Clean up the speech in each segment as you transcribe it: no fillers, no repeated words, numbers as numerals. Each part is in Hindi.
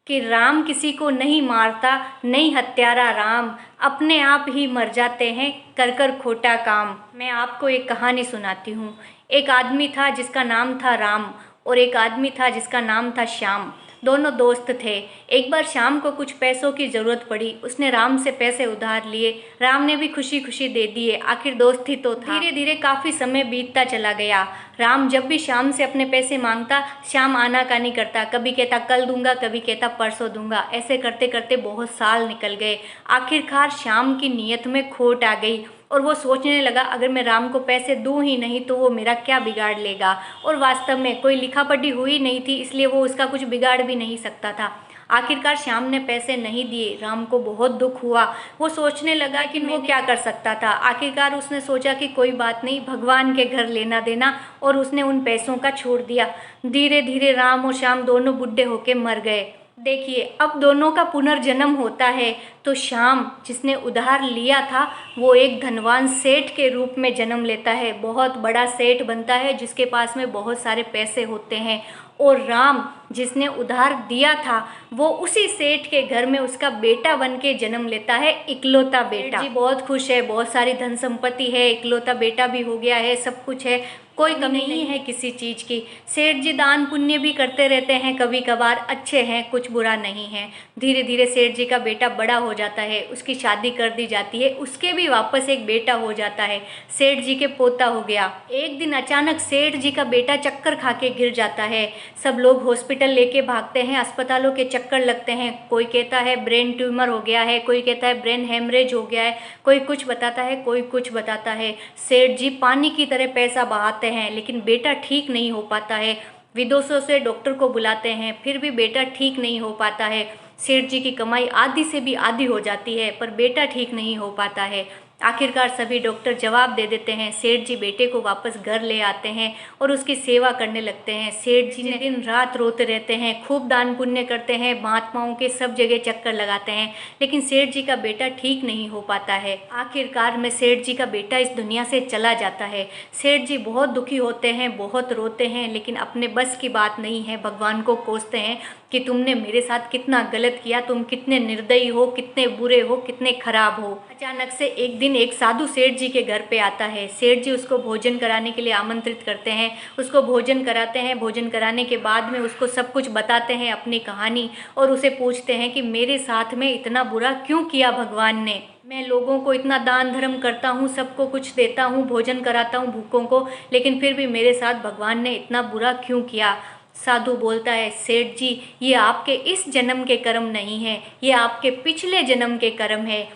कि राम किसी को नहीं मारता, नहीं हत्यारा राम, अपने आप ही मर जाते हैं कर कर खोटा काम। मैं आपको एक कहानी सुनाती हूँ। एक आदमी था जिसका नाम था राम और एक आदमी था जिसका नाम था श्याम। दोनों दोस्त थे। एक बार श्याम को कुछ पैसों की ज़रूरत पड़ी। उसने राम से पैसे उधार लिए। राम ने भी खुशी खुशी दे दिए, आखिर दोस्त ही तो था। धीरे धीरे काफ़ी समय बीतता चला गया। राम जब भी श्याम से अपने पैसे मांगता, श्याम आनाकानी करता। कभी कहता कल दूंगा, कभी कहता परसों दूंगा। ऐसे करते करते बहुत साल निकल गए। आखिरकार श्याम की नीयत में खोट आ गई और वो सोचने लगा अगर मैं राम को पैसे दूं ही नहीं तो वो मेरा क्या बिगाड़ लेगा। और वास्तव में कोई लिखा पढ़ी हुई नहीं थी, इसलिए वो उसका कुछ बिगाड़ भी नहीं सकता था। आखिरकार श्याम ने पैसे नहीं दिए। राम को बहुत दुख हुआ। वो सोचने लगा कि वो क्या कर सकता था। आखिरकार उसने सोचा कि कोई बात नहीं, भगवान के घर लेना देना, और उसने उन पैसों का छोड़ दिया। धीरे धीरे राम और श्याम दोनों बुढ़े होके मर गए। देखिए, अब दोनों का पुनर्जन्म होता है तो श्याम जिसने उधार लिया था वो एक धनवान सेठ के रूप में जन्म लेता है। बहुत बड़ा सेठ बनता है जिसके पास में बहुत सारे पैसे होते हैं। और राम जिसने उधार दिया था वो उसी सेठ के घर में उसका बेटा बन के जन्म लेता है, इकलौता बेटा। जी बहुत खुश है, बहुत सारी धन संपत्ति है, इकलौता बेटा भी हो गया है, सब कुछ है, कोई कमी नहीं है किसी चीज़ की। सेठ जी दान पुण्य भी करते रहते हैं, कभी कभार अच्छे हैं, कुछ बुरा नहीं है। धीरे धीरे सेठ जी का बेटा बड़ा हो जाता है, उसकी शादी कर दी जाती है, उसके भी वापस एक बेटा हो जाता है, सेठ जी के पोता हो गया। एक दिन अचानक सेठ जी का बेटा चक्कर खा के गिर जाता है। सब लोग हॉस्पिटल लेके भागते हैं, अस्पतालों के चक्कर लगते हैं। कोई कहता है ब्रेन ट्यूमर हो गया है, कोई कहता है ब्रेन हेमरेज हो गया है, कोई कुछ बताता है, कोई कुछ बताता है। सेठ जी पानी की तरह पैसा बहाते हैं लेकिन बेटा ठीक नहीं हो पाता है। विदेशों से डॉक्टर को बुलाते हैं, फिर भी बेटा ठीक नहीं हो पाता है। सेठ जी की कमाई आधी से भी आधी हो जाती है पर बेटा ठीक नहीं हो पाता है। आखिरकार सभी डॉक्टर जवाब दे देते हैं। सेठ जी बेटे को वापस घर ले आते हैं और उसकी सेवा करने लगते हैं। सेठ जी ने दिन रात रोते रहते हैं, खूब दान पुण्य करते हैं, महात्माओं के सब जगह चक्कर लगाते हैं, लेकिन सेठ जी का बेटा ठीक नहीं हो पाता है। आखिरकार में सेठ जी का बेटा इस दुनिया से चला जाता है। सेठ जी बहुत दुखी होते हैं, बहुत रोते हैं, लेकिन अपने बस की बात नहीं है। भगवान को कोसते हैं कि तुमने मेरे साथ कितना गलत किया, तुम कितने निर्दयी हो, कितने बुरे हो, कितने खराब हो। अचानक से एक दिन एक साधु सेठ जी के घर पे आता है। सेठ जी उसको भोजन कराने के लिए आमंत्रित करते हैं, उसको भोजन कराते हैं। भोजन कराने के बाद में उसको सब कुछ बताते हैं, अपनी कहानी, और उसे पूछते हैं कि मेरे साथ में इतना बुरा क्यों किया भगवान ने। मैं लोगों को इतना दान धर्म करता हूँ, सबको कुछ देता हूँ, भोजन कराता हूँ भूखों को, लेकिन फिर भी मेरे साथ भगवान ने इतना बुरा क्यों किया। साधु बोलता है सेठ जी, ये आपके इस जन्म के कर्म नहीं है, ये आपके पिछले जन्म के कर्म है।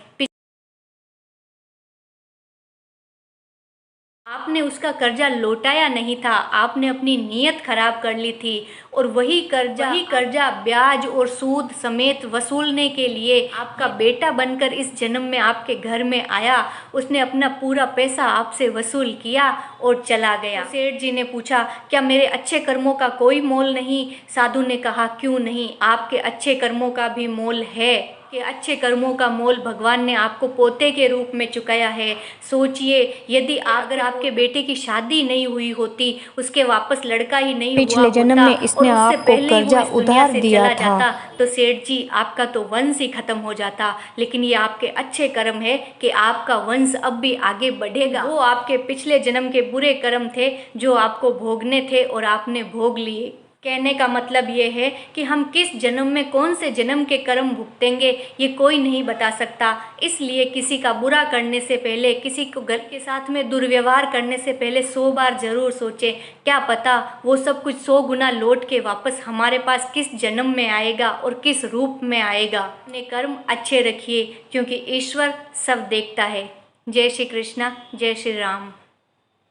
आपने उसका कर्जा लौटाया नहीं था, आपने अपनी नीयत खराब कर ली थी, और वही कर्जा ब्याज और सूद समेत वसूलने के लिए आपका बेटा बनकर इस जन्म में आपके घर में आया। उसने अपना पूरा पैसा आपसे वसूल किया और चला गया। तो सेठ जी ने पूछा क्या मेरे अच्छे कर्मों का कोई मोल नहीं। साधु ने कहा क्यों नहीं, आपके अच्छे कर्मों का भी मोल है, कि अच्छे कर्मों का मोल भगवान ने आपको पोते के रूप में चुकाया है। सोचिए, यदि अगर आपके बेटे की शादी नहीं हुई होती, उसके वापस लड़का ही नहीं हुआ पिछले जन्म में इसने और उससे आपको पहले ही वो कर्जा इस दुनिया उधार से दिया चला था। जाता, तो सेठ जी आपका तो वंश ही खत्म हो जाता। लेकिन ये आपके अच्छे कर्म है कि आपका वंश अब भी आगे बढ़ेगा। वो आपके पिछले जन्म के बुरे कर्म थे जो आपको भोगने थे और आपने भोग लिए। कहने का मतलब ये है कि हम किस जन्म में कौन से जन्म के कर्म भुगतेंगे ये कोई नहीं बता सकता। इसलिए किसी का बुरा करने से पहले, किसी को घर के साथ में दुर्व्यवहार करने से पहले 100 बार जरूर सोचें। क्या पता वो सब कुछ 100 गुना लौट के वापस हमारे पास किस जन्म में आएगा और किस रूप में आएगा। अपने कर्म अच्छे रखिए क्योंकि ईश्वर सब देखता है। जय श्री कृष्णा, जय श्री राम।